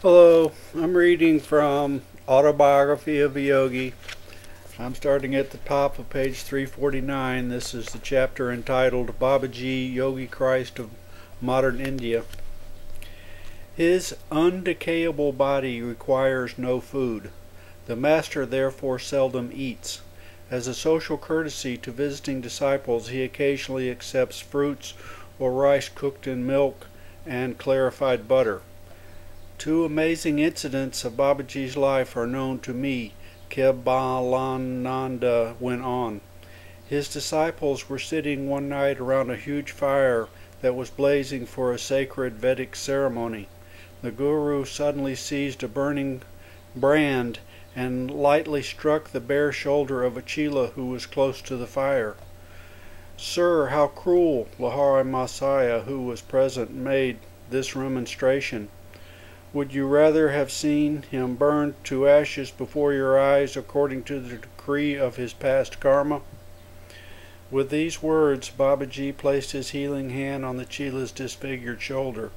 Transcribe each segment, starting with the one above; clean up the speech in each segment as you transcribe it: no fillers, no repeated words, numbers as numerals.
Hello, I'm reading from Autobiography of a Yogi. I'm starting at the top of page 349. This is the chapter entitled Babaji, Yogi Christ of Modern India. His undecayable body requires no food. The master therefore seldom eats. As a social courtesy to visiting disciples, he occasionally accepts fruits or rice cooked in milk and clarified butter. Two amazing incidents of Babaji's life are known to me, Kebalananda went on. His disciples were sitting one night around a huge fire that was blazing for a sacred Vedic ceremony. The Guru suddenly seized a burning brand and lightly struck the bare shoulder of a chela who was close to the fire. "Sir, how cruel!" Lahari Masaya, who was present, made this remonstration. "Would you rather have seen him burned to ashes before your eyes according to the decree of his past karma?" With these words, Babaji placed his healing hand on the chela's disfigured shoulder.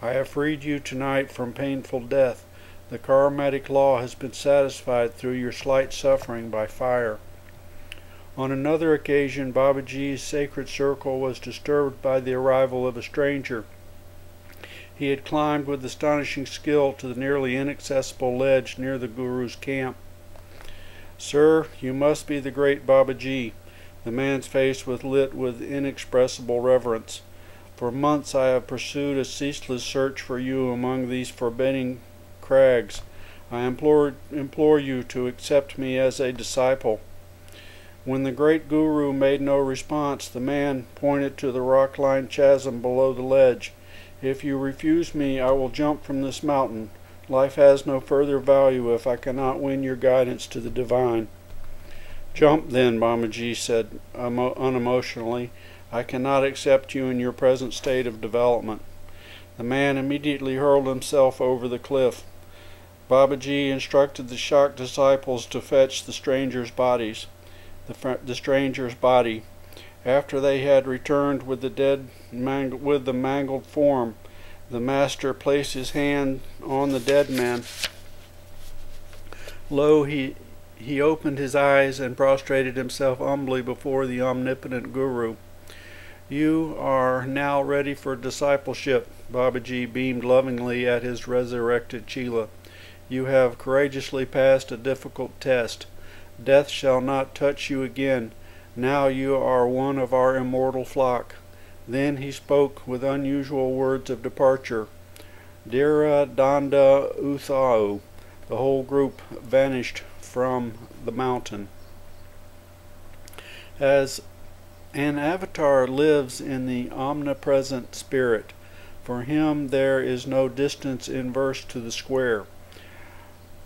"I have freed you tonight from painful death. The karmatic law has been satisfied through your slight suffering by fire." On another occasion, Babaji's sacred circle was disturbed by the arrival of a stranger. He had climbed with astonishing skill to the nearly inaccessible ledge near the Guru's camp. "Sir, you must be the great Babaji." The man's face was lit with inexpressible reverence. "For months I have pursued a ceaseless search for you among these forbidding crags. I implore you to accept me as a disciple." When the great Guru made no response, the man pointed to the rock-lined chasm below the ledge. "If you refuse me, I will jump from this mountain. Life has no further value if I cannot win your guidance to the divine." "Jump then," Babaji said unemotionally. "I cannot accept you in your present state of development." The man immediately hurled himself over the cliff. Babaji instructed the shocked disciples to fetch the stranger's body. After they had returned with the mangled form, the master placed his hand on the dead man. Lo, he opened his eyes and prostrated himself humbly before the omnipotent Guru. "You are now ready for discipleship." Babaji beamed lovingly at his resurrected chela. "You have courageously passed a difficult test. Death shall not touch you again. Now you are one of our immortal flock." Then he spoke with unusual words of departure. "Dira Danda Uthau." The whole group vanished from the mountain. As an avatar lives in the omnipresent spirit, for him there is no distance inverse to the square.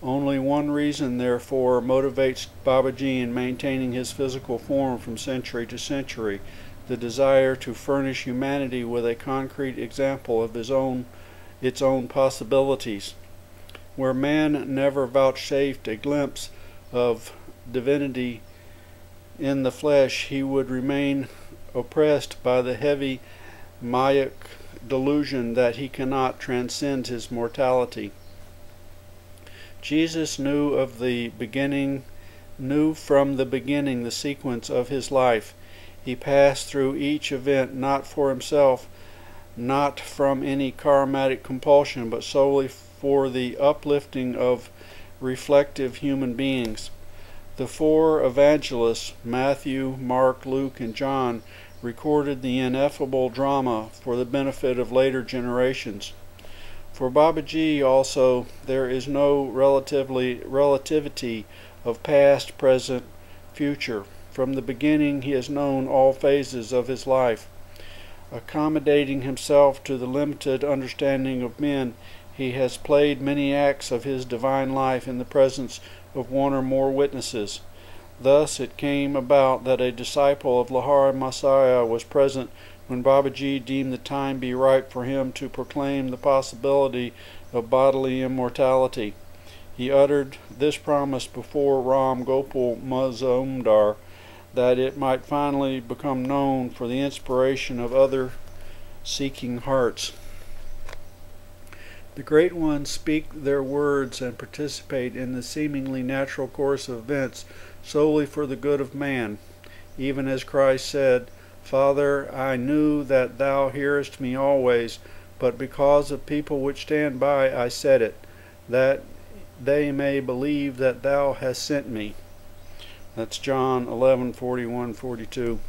Only one reason, therefore, motivates Babaji in maintaining his physical form from century to century: the desire to furnish humanity with a concrete example of its own possibilities. Where man never vouchsafed a glimpse of divinity in the flesh, he would remain oppressed by the heavy Mayic delusion that he cannot transcend his mortality. Jesus knew from the beginning the sequence of his life. He passed through each event not for himself, not from any karmatic compulsion, but solely for the uplifting of reflective human beings. The four evangelists, Matthew, Mark, Luke, and John, recorded the ineffable drama for the benefit of later generations. For Babaji also, there is no relativity of past, present, future. From the beginning he has known all phases of his life. Accommodating himself to the limited understanding of men, he has played many acts of his divine life in the presence of one or more witnesses. Thus it came about that a disciple of Lahari Masaya was present when Babaji deemed the time be ripe for him to proclaim the possibility of bodily immortality. He uttered this promise before Ram Gopal Mazumdar, that it might finally become known for the inspiration of other seeking hearts. The Great Ones speak their words and participate in the seemingly natural course of events solely for the good of man, even as Christ said, "Father, I knew that thou hearest me always, but because of people which stand by I said it, that they may believe that thou hast sent me." That's John 11:41-42.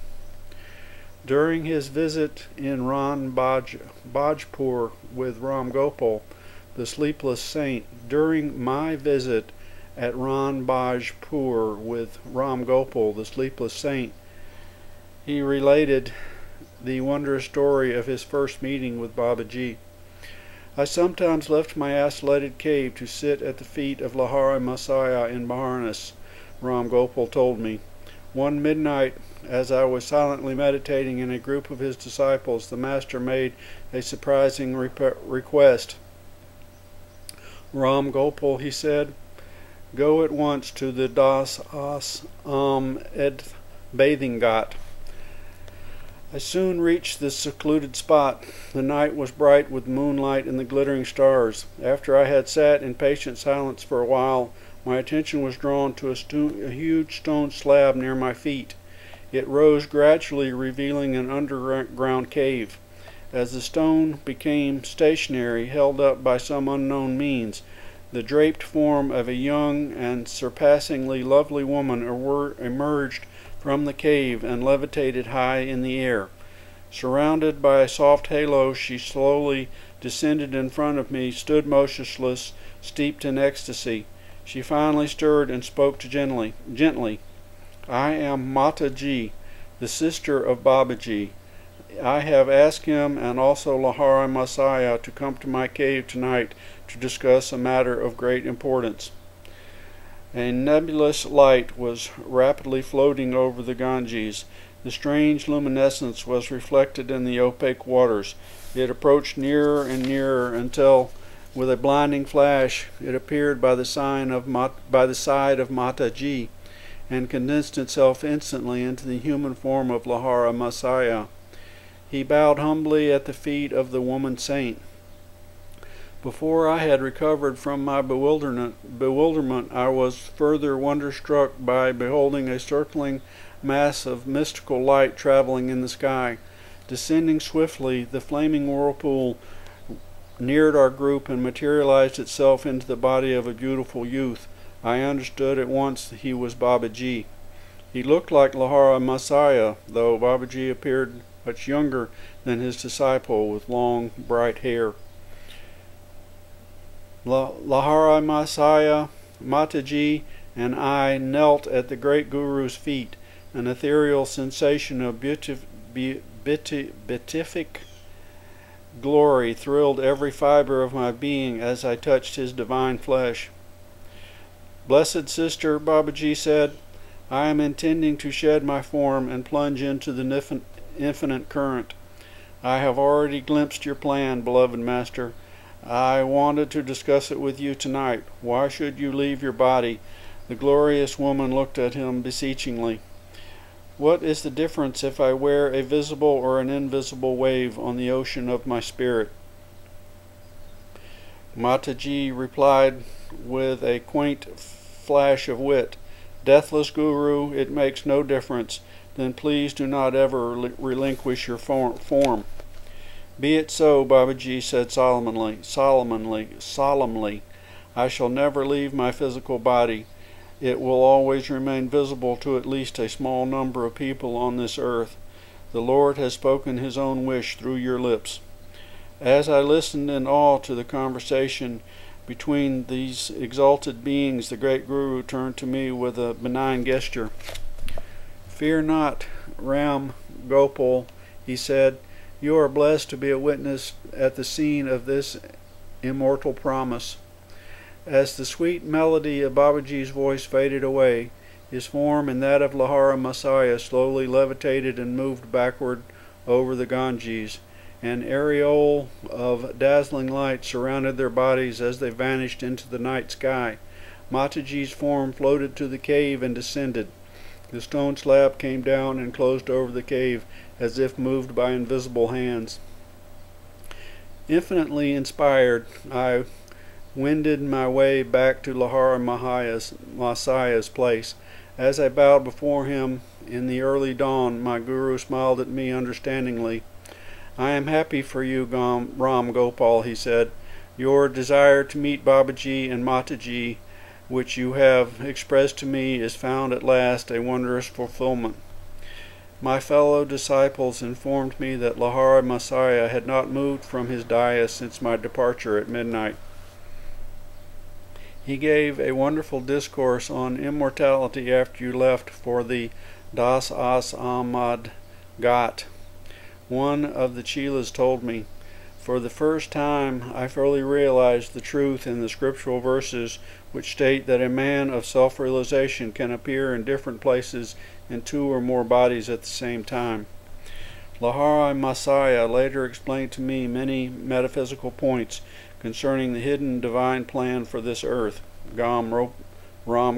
During his visit in Bhajpur with Ram Gopal, the sleepless saint, during my visit at Bhajpur with Ram Gopal, the sleepless saint, he related the wondrous story of his first meeting with Babaji. "I sometimes left my isolated cave to sit at the feet of Lahari Messiah in Bharanasi," Ram Gopal told me. "One midnight, as I was silently meditating in a group of his disciples, the Master made a surprising request. 'Ram Gopal,' he said, 'go at once to the Das As Ed bathing ghat.' I soon reached this secluded spot. The night was bright with moonlight and the glittering stars. After I had sat in patient silence for a while, my attention was drawn to a huge stone slab near my feet. It rose gradually, revealing an underground cave. As the stone became stationary, held up by some unknown means, the draped form of a young and surpassingly lovely woman emerged from the cave and levitated high in the air. Surrounded by a soft halo, she slowly descended in front of me, stood motionless, steeped in ecstasy. She finally stirred and spoke gently. "I am Mataji, the sister of Babaji. I have asked him and also Lahari Messiah to come to my cave tonight to discuss a matter of great importance." A nebulous light was rapidly floating over the Ganges. The strange luminescence was reflected in the opaque waters. It approached nearer and nearer until, with a blinding flash, it appeared by the side of Mataji and condensed itself instantly into the human form of Lahari Messiah. He bowed humbly at the feet of the woman saint. Before I had recovered from my bewilderment, I was further wonderstruck by beholding a circling mass of mystical light traveling in the sky. Descending swiftly, the flaming whirlpool neared our group and materialized itself into the body of a beautiful youth. I understood at once that he was Babaji. He looked like Lahari Messiah, though Babaji appeared much younger than his disciple, with long, bright hair. Lahari Messiah, Mataji, and I knelt at the great Guru's feet. An ethereal sensation of beatific glory thrilled every fiber of my being as I touched his divine flesh. "Blessed sister," Babaji said, "I am intending to shed my form and plunge into the infinite current. I have already glimpsed your plan, beloved master. I wanted to discuss it with you tonight. Why should you leave your body?" The glorious woman looked at him beseechingly. "What is the difference if I wear a visible or an invisible wave on the ocean of my spirit?" Mataji replied with a quaint flash of wit, "Deathless Guru, it makes no difference. Then please do not ever relinquish your form." "Be it so," Babaji said solemnly. "I shall never leave my physical body. It will always remain visible to at least a small number of people on this earth. The Lord has spoken his own wish through your lips." As I listened in awe to the conversation between these exalted beings, the great Guru turned to me with a benign gesture. "Fear not, Ram Gopal," he said. "You are blessed to be a witness at the scene of this immortal promise." As the sweet melody of Babaji's voice faded away, his form and that of Lahari Messiah slowly levitated and moved backward over the Ganges. An aureole of dazzling light surrounded their bodies as they vanished into the night sky. Mataji's form floated to the cave and descended. The stone slab came down and closed over the cave as if moved by invisible hands. Infinitely inspired, I wended my way back to Lahara Masaya's place. As I bowed before him in the early dawn, my guru smiled at me understandingly. "I am happy for you, Ram Gopal," he said. "Your desire to meet Babaji and Mataji, which you have expressed to me, is found at last a wondrous fulfillment." My fellow disciples informed me that Lahara Masaya had not moved from his dais since my departure at midnight. He gave a wonderful discourse on immortality after you left for the Das As Ahmad Ghat. One of the chelas told me, "For the first time I fully realized the truth in the scriptural verses which state that a man of self-realization can appear in different places in 2 or more bodies at the same time." Lahara Masaya later explained to me many metaphysical points concerning the hidden divine plan for this earth. Ram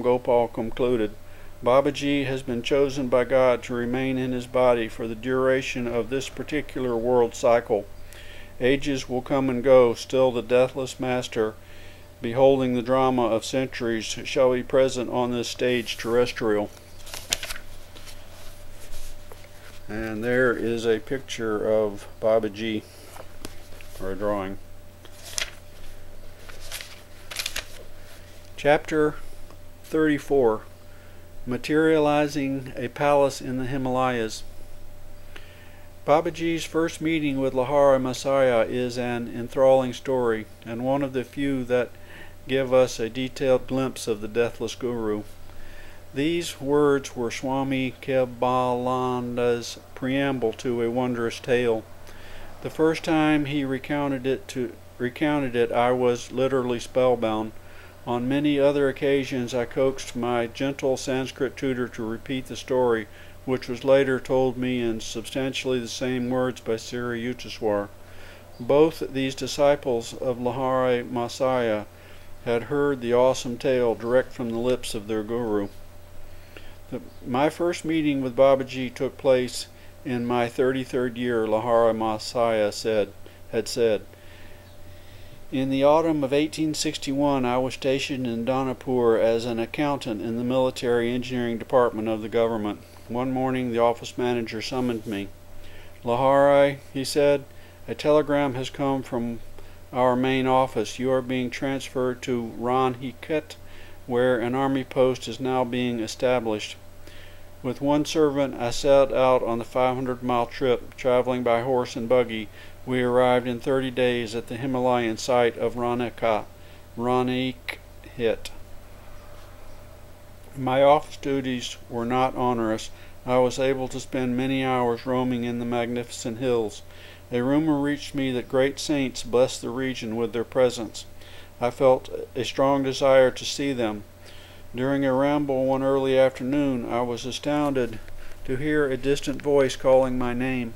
Gopal concluded, "Babaji has been chosen by God to remain in his body for the duration of this particular world cycle. Ages will come and go, still the deathless master, beholding the drama of centuries, shall be present on this stage terrestrial." And there is a picture of Babaji, or a drawing. Chapter 34. Materializing a Palace in the Himalayas. Babaji's first meeting with Lahara Masaya is an enthralling story, and one of the few that give us a detailed glimpse of the deathless guru. These words were Swami Kebalanda's preamble to a wondrous tale. The first time he recounted it, I was literally spellbound. On many other occasions I coaxed my gentle Sanskrit tutor to repeat the story, which was later told me in substantially the same words by Sri Yukteswar. Both these disciples of Lahara Masaya had heard the awesome tale direct from the lips of their guru. My first meeting with Babaji took place in my 33rd year, Lahara Masaya had said. In the autumn of 1861, I was stationed in Danapur as an accountant in the military engineering department of the government. One morning the office manager summoned me. "Lahara," he said, "a telegram has come from our main office. You are being transferred to Ranhiket, where an army post is now being established." With one servant I set out on the 500-mile trip. Traveling by horse and buggy, we arrived in 30 days at the Himalayan site of Ranhiket. My office duties were not onerous. I was able to spend many hours roaming in the magnificent hills. A rumor reached me that great saints blessed the region with their presence. I felt a strong desire to see them. During a ramble one early afternoon, I was astounded to hear a distant voice calling my name.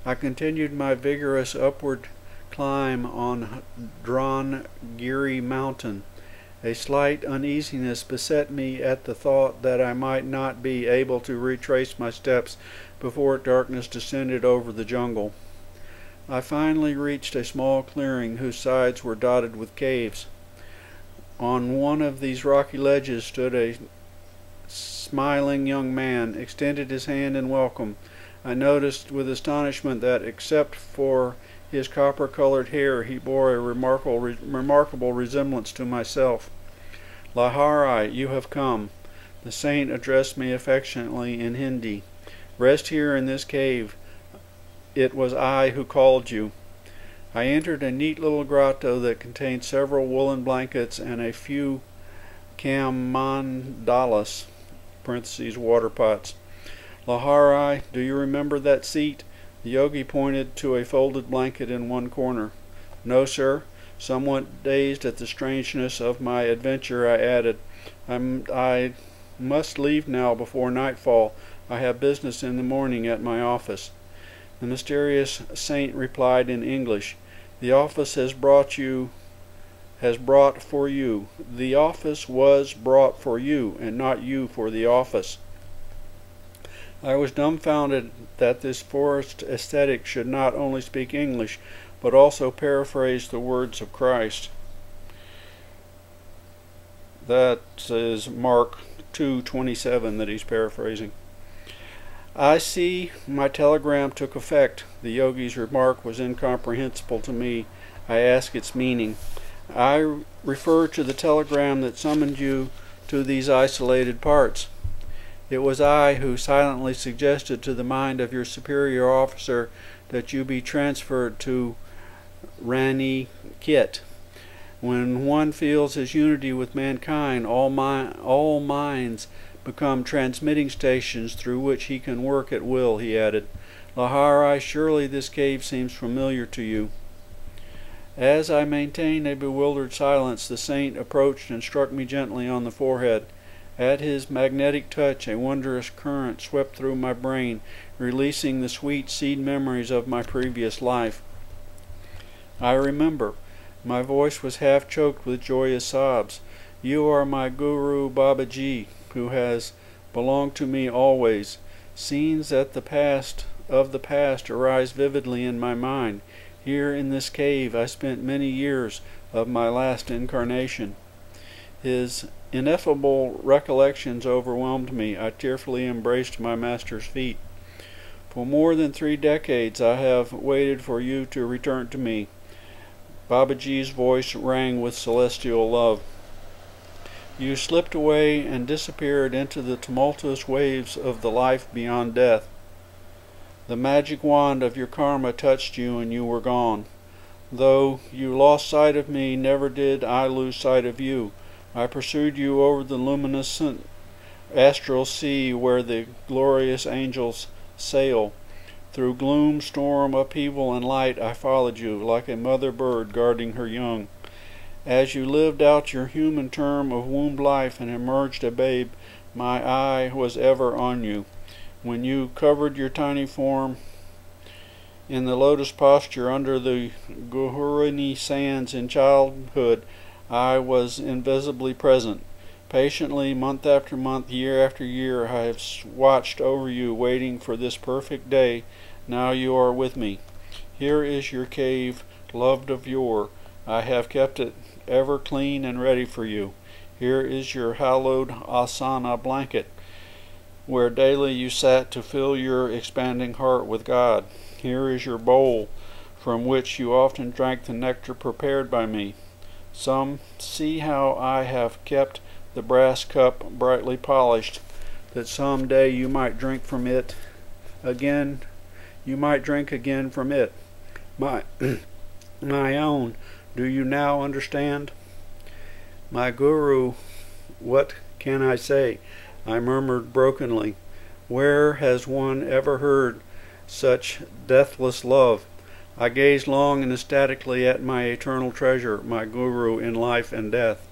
I continued my vigorous upward climb on Dhrangiri mountain. A slight uneasiness beset me at the thought that I might not be able to retrace my steps before darkness descended over the jungle. I finally reached a small clearing whose sides were dotted with caves. On one of these rocky ledges stood a smiling young man, extended his hand in welcome. I noticed with astonishment that, except for his copper-colored hair, he bore a remarkable resemblance to myself. "Lahara, you have come." The saint addressed me affectionately in Hindi. "Rest here in this cave. It was I who called you." I entered a neat little grotto that contained several woolen blankets and a few kamandalas (water pots). "Lahara, do you remember that seat?" The yogi pointed to a folded blanket in one corner. "No, sir." Somewhat dazed at the strangeness of my adventure, I added, I must leave now before nightfall. I have business in the morning at my office." The mysterious saint replied in English, "The office has brought for you. The office was brought for you, and not you for the office." I was dumbfounded that this forest ascetic should not only speak English, but also paraphrase the words of Christ. That is Mark 2:27 that he's paraphrasing. I see my telegram took effect. The yogi's remark was incomprehensible to me. I ask its meaning. I refer to the telegram that summoned you to these isolated parts. It was I who silently suggested to the mind of your superior officer that you be transferred to Rani Kit. When one feels his unity with mankind, all minds become transmitting stations through which he can work at will, he added. Lahari, surely this cave seems familiar to you. As I maintained a bewildered silence, the saint approached and struck me gently on the forehead. At his magnetic touch, a wondrous current swept through my brain, releasing the sweet seed memories of my previous life. I remember. My voice was half choked with joyous sobs. You are my Guru Babaji, who has belonged to me always. Scenes of the past arise vividly in my mind. Here in this cave I spent many years of my last incarnation. His ineffable recollections overwhelmed me. I tearfully embraced my master's feet. For more than 3 decades I have waited for you to return to me. Babaji's voice rang with celestial love. You slipped away and disappeared into the tumultuous waves of the life beyond death. The magic wand of your karma touched you and you were gone. Though you lost sight of me, never did I lose sight of you. I pursued you over the luminescent astral sea where the glorious angels sail. Through gloom, storm, upheaval, and light I followed you, like a mother bird guarding her young. As you lived out your human term of wombed life and emerged a babe, my eye was ever on you. When you covered your tiny form in the lotus posture under the Guhurani sands in childhood, I was invisibly present. Patiently, month after month, year after year, I have watched over you, waiting for this perfect day. Now you are with me. Here is your cave, loved of yore. I have kept it ever clean and ready for you. Here is your hallowed asana blanket, where daily you sat to fill your expanding heart with God. Here is your bowl, from which you often drank the nectar prepared by me. See how I have kept the brass cup brightly polished, that some day you might drink from it again. You might drink again from it. My own, do you now understand? My Guru, what can I say? I murmured brokenly. Where has one ever heard such deathless love? I gazed long and ecstatically at my eternal treasure, my Guru in life and death.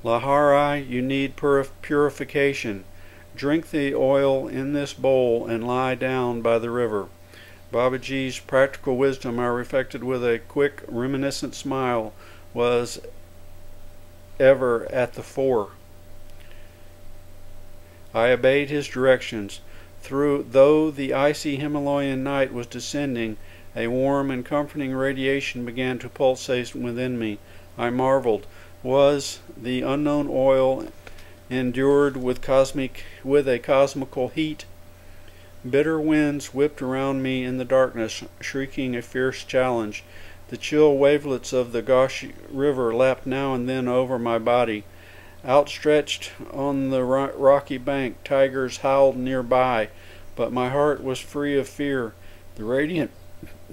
Lahari, you need purification. Drink the oil in this bowl and lie down by the river. Babaji's practical wisdom, I reflected with a quick, reminiscent smile, was ever at the fore. I obeyed his directions. Though the icy Himalayan night was descending, a warm and comforting radiation began to pulsate within me. I marveled. Was the unknown oil endured with a cosmical heat? Bitter winds whipped around me in the darkness, shrieking a fierce challenge. The chill wavelets of the Gaush River lapped now and then over my body. Outstretched on the rocky bank, tigers howled nearby, but my heart was free of fear. The radiant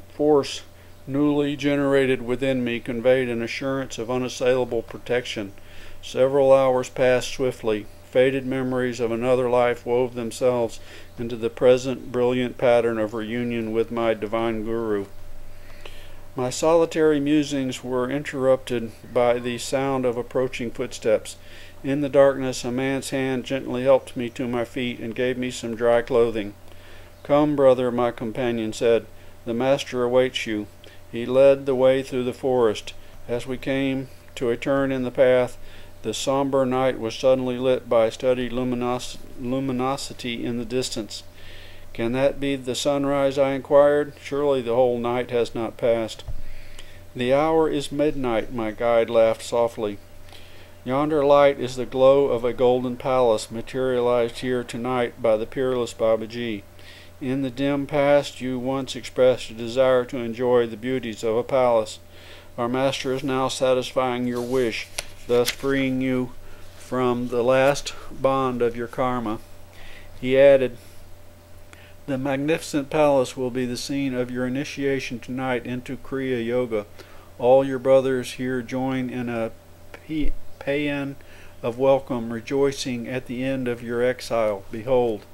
force newly generated within me conveyed an assurance of unassailable protection. Several hours passed swiftly. Faded memories of another life wove themselves into the present brilliant pattern of reunion with my divine Guru. My solitary musings were interrupted by the sound of approaching footsteps. In the darkness, a man's hand gently helped me to my feet and gave me some dry clothing. "Come, brother," my companion said. "The master awaits you." He led the way through the forest. As we came to a turn in the path, the somber night was suddenly lit by a steady luminosity in the distance. "Can that be the sunrise?" I inquired. "Surely the whole night has not passed." The hour is midnight, my guide laughed softly. Yonder light is the glow of a golden palace materialized here tonight by the peerless Babaji. In the dim past you once expressed a desire to enjoy the beauties of a palace. Our master is now satisfying your wish, thus freeing you from the last bond of your karma. He added, the magnificent palace will be the scene of your initiation tonight into Kriya Yoga. All your brothers here join in a paean of welcome, rejoicing at the end of your exile. Behold,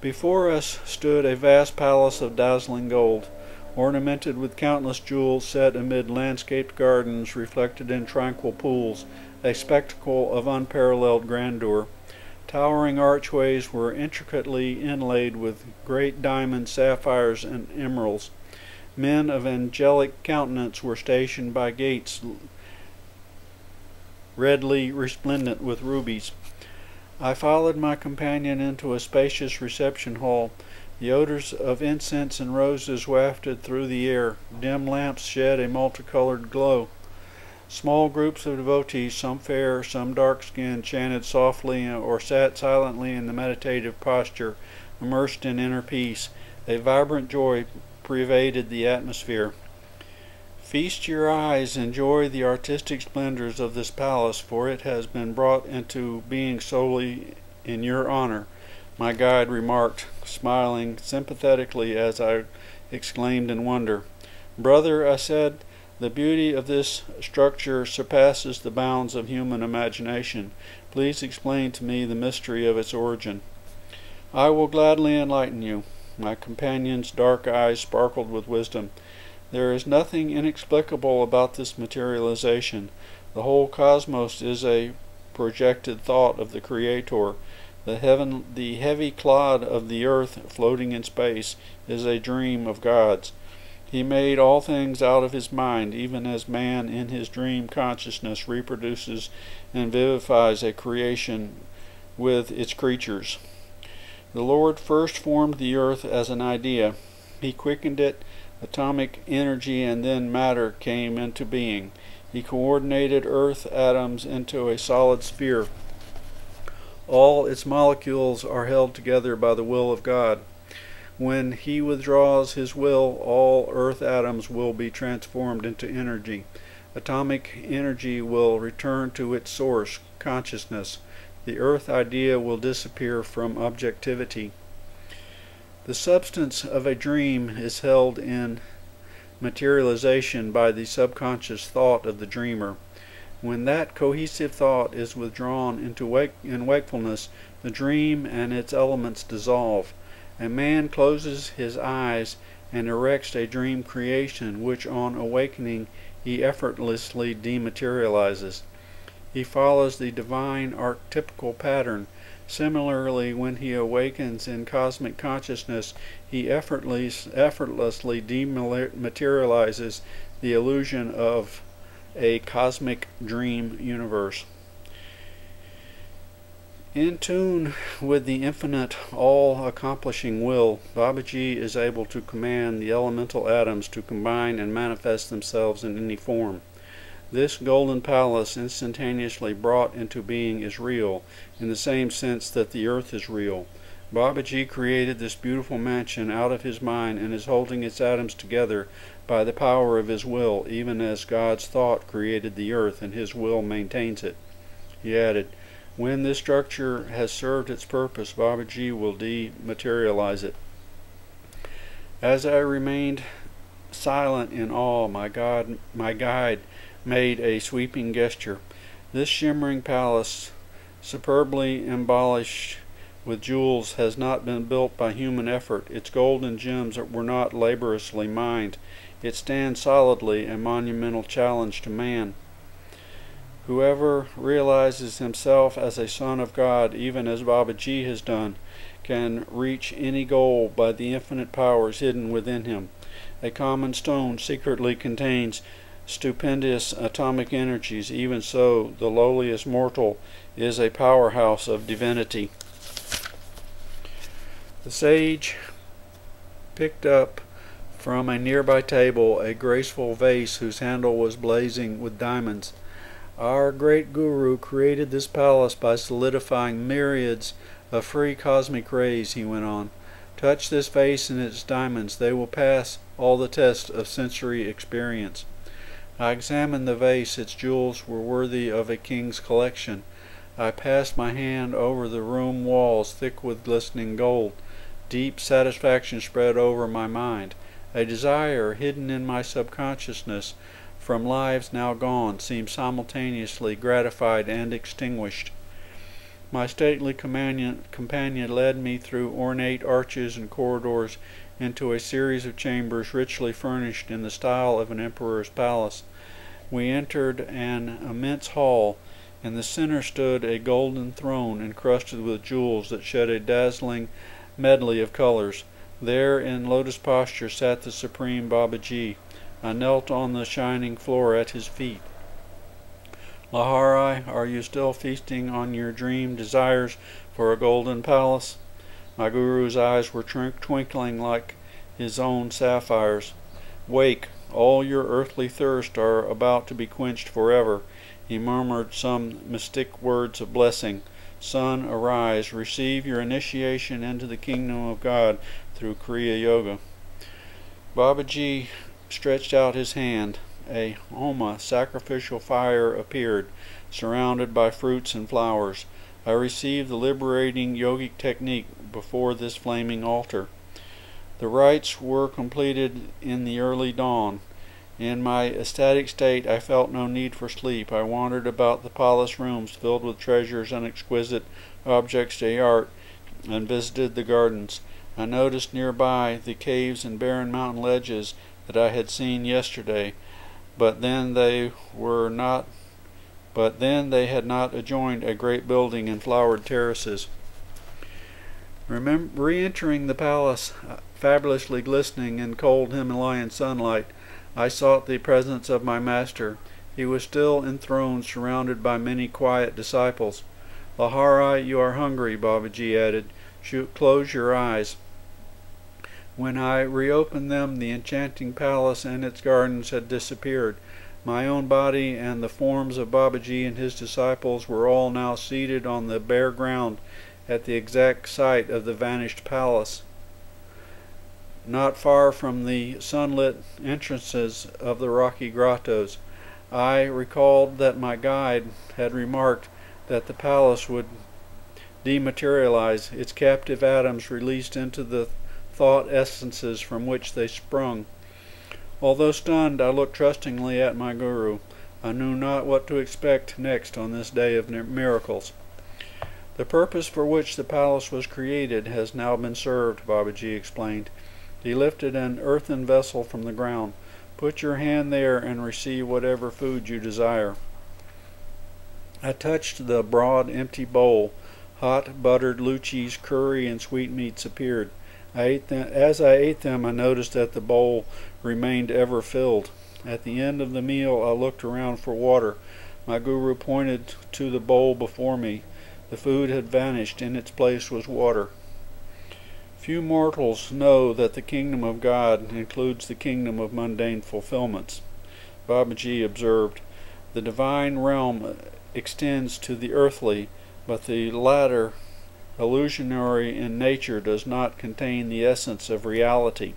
before us stood a vast palace of dazzling gold, ornamented with countless jewels set amid landscaped gardens reflected in tranquil pools, a spectacle of unparalleled grandeur. Towering archways were intricately inlaid with great diamonds, sapphires, and emeralds. Men of angelic countenance were stationed by gates redly resplendent with rubies. I followed my companion into a spacious reception hall. The odors of incense and roses wafted through the air. Dim lamps shed a multicolored glow. Small groups of devotees, some fair, some dark-skinned, chanted softly or sat silently in the meditative posture, immersed in inner peace. A vibrant joy pervaded the atmosphere. Feast your eyes, enjoy the artistic splendors of this palace, for it has been brought into being solely in your honor, my guide remarked, smiling sympathetically as I exclaimed in wonder. Brother, I said, the beauty of this structure surpasses the bounds of human imagination. Please explain to me the mystery of its origin. I will gladly enlighten you. My companion's dark eyes sparkled with wisdom. There is nothing inexplicable about this materialization. The whole cosmos is a projected thought of the Creator. The heavy clod of the earth floating in space is a dream of God's. He made all things out of his mind, even as man in his dream consciousness reproduces and vivifies a creation with its creatures. The Lord first formed the earth as an idea. He quickened it, atomic energy and then matter came into being. He coordinated earth atoms into a solid sphere. All its molecules are held together by the will of God. When he withdraws his will, all earth atoms will be transformed into energy. Atomic energy will return to its source, consciousness. The earth idea will disappear from objectivity. The substance of a dream is held in materialization by the subconscious thought of the dreamer. When that cohesive thought is withdrawn in wakefulness, the dream and its elements dissolve. A man closes his eyes and erects a dream creation which on awakening he effortlessly dematerializes. He follows the divine archetypical pattern. Similarly, when he awakens in cosmic consciousness, he effortlessly dematerializes the illusion of a cosmic dream universe. In tune with the infinite, all-accomplishing will, Babaji is able to command the elemental atoms to combine and manifest themselves in any form. This golden palace instantaneously brought into being is real, in the same sense that the earth is real. Babaji created this beautiful mansion out of his mind and is holding its atoms together by the power of his will, even as God's thought created the earth and his will maintains it. He added, when this structure has served its purpose, Babaji will dematerialize it. As I remained silent in awe, my guide made a sweeping gesture. This shimmering palace, superbly embellished with jewels, has not been built by human effort. Its golden gems were not laboriously mined. It stands solidly, a monumental challenge to man. Whoever realizes himself as a son of God, even as Babaji has done, can reach any goal by the infinite powers hidden within him. A common stone secretly contains stupendous atomic energies. Even so, the lowliest mortal is a powerhouse of divinity. The sage picked up from a nearby table a graceful vase whose handle was blazing with diamonds. Our great guru created this palace by solidifying myriads of free cosmic rays, he went on. Touch this vase and its diamonds. They will pass all the tests of sensory experience. I examined the vase. Its jewels were worthy of a king's collection. I passed my hand over the room walls thick with glistening gold. Deep satisfaction spread over my mind. A desire hidden in my subconsciousness from lives now gone seemed simultaneously gratified and extinguished. My stately companion led me through ornate arches and corridors into a series of chambers richly furnished in the style of an emperor's palace. We entered an immense hall. In the center stood a golden throne encrusted with jewels that shed a dazzling medley of colors. There, in lotus posture, sat the supreme Babaji. I knelt on the shining floor at his feet. Lahari, are you still feasting on your dream desires for a golden palace? My guru's eyes were twinkling like his own sapphires. Wake, all your earthly thirst are about to be quenched forever. He murmured some mystic words of blessing. Son, arise, receive your initiation into the kingdom of God through Kriya Yoga. Babaji stretched out his hand. A homa, sacrificial fire, appeared, surrounded by fruits and flowers. I received the liberating yogic technique before this flaming altar. The rites were completed in the early dawn. In my ecstatic state, I felt no need for sleep. I wandered about the palace rooms filled with treasures and exquisite objects d'art, and visited the gardens. I noticed nearby the caves and barren mountain ledges that I had seen yesterday, but then they had not adjoined a great building in flowered terraces. Re-entering the palace, fabulously glistening in cold Himalayan sunlight, I sought the presence of my master. He was still enthroned, surrounded by many quiet disciples. Lahari, you are hungry, Babaji added. Close your eyes. When I reopened them, the enchanting palace and its gardens had disappeared. My own body and the forms of Babaji and his disciples were all now seated on the bare ground at the exact site of the vanished palace, not far from the sunlit entrances of the rocky grottos. I recalled that my guide had remarked that the palace would dematerialize, its captive atoms released into the thought essences from which they sprung. Although stunned, I looked trustingly at my guru. I knew not what to expect next on this day of miracles. The purpose for which the palace was created has now been served, Babaji explained. He lifted an earthen vessel from the ground. Put your hand there and receive whatever food you desire. I touched the broad, empty bowl. Hot, buttered luchis, curry, and sweetmeats appeared. As I ate them, I noticed that the bowl remained ever filled. At the end of the meal, I looked around for water. My guru pointed to the bowl before me. The food had vanished. In its place was water. Few mortals know that the kingdom of God includes the kingdom of mundane fulfillments. Babaji observed, the divine realm extends to the earthly, but the latter, illusionary in nature, does not contain the essence of reality.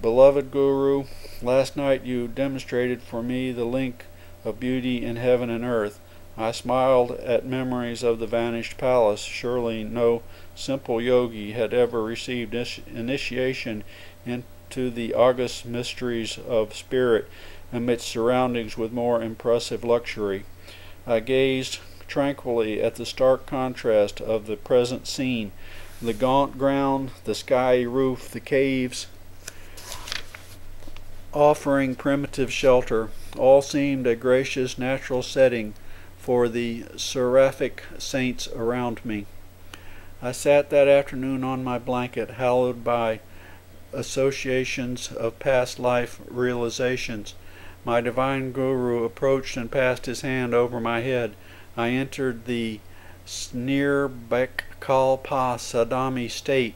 Beloved Guru, last night you demonstrated for me the link of beauty in heaven and earth. I smiled at memories of the vanished palace. Surely no simple yogi had ever received initiation into the august mysteries of spirit amidst surroundings with more impressive luxury. I gazed tranquilly at the stark contrast of the present scene. The gaunt ground, the skyey roof, the caves offering primitive shelter, all seemed a gracious natural setting for the seraphic saints around me. I sat that afternoon on my blanket, hallowed by associations of past life realizations. My divine guru approached and passed his hand over my head. I entered the Nirvikalpa Sadami state,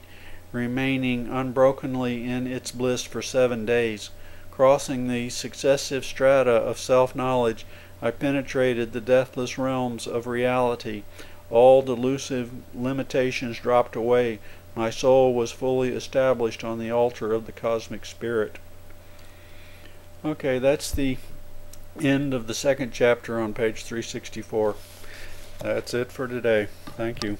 remaining unbrokenly in its bliss for 7 days. Crossing the successive strata of self-knowledge, I penetrated the deathless realms of reality. All delusive limitations dropped away. My soul was fully established on the altar of the cosmic spirit. Okay, that's the end of the second chapter on page 364. That's it for today. Thank you.